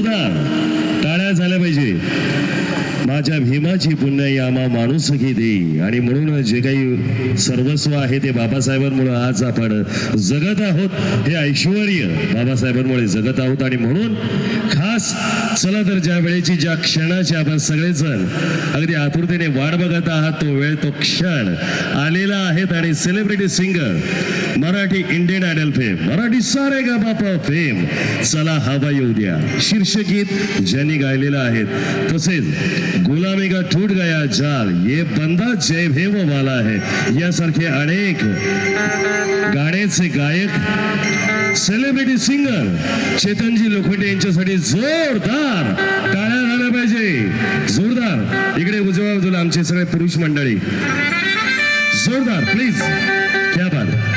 जोरदार टाळ्या झाल्या पाहिजे. माझ्या भीमाची पुण्य यामा माणूस की दे. आणि म्हणून जे काही सर्वस्व आहे ते बाबासाहेबांमुळे आज आपण जगत आहोत. हे ऐश्वर्य बाबासाहेबांमुळे जगत आहोत. आणि म्हणून खास चला तर ज्या वेळेची ज्या क्षणाची आपण सगळेजण अगदी आतुरतेने वाट बघत आहात तो वेळ तो क्षण आलेला आहेत. आणि celebrity singer Marathi Indian Idol fame Marathi सारे गा बापा फेम चला हवा येऊ द्या शीर्षकीत ज्यांनी गायलेलं आहेत. तसेच गुलामी का टूट गया जाल ये बंदा जय भीम वाला है यासारखे अनेक गाण्याचे गायक सेलिब्रिटी सिंगर चेतनजी लोखंडे यांच्यासाठी जोरदार टाळ्या झाल्या पाहिजे. जोरदार इकडे उजव्या बाजूला आमचे सगळे पुरुष मंडळी जोरदार प्लीज क्या बात.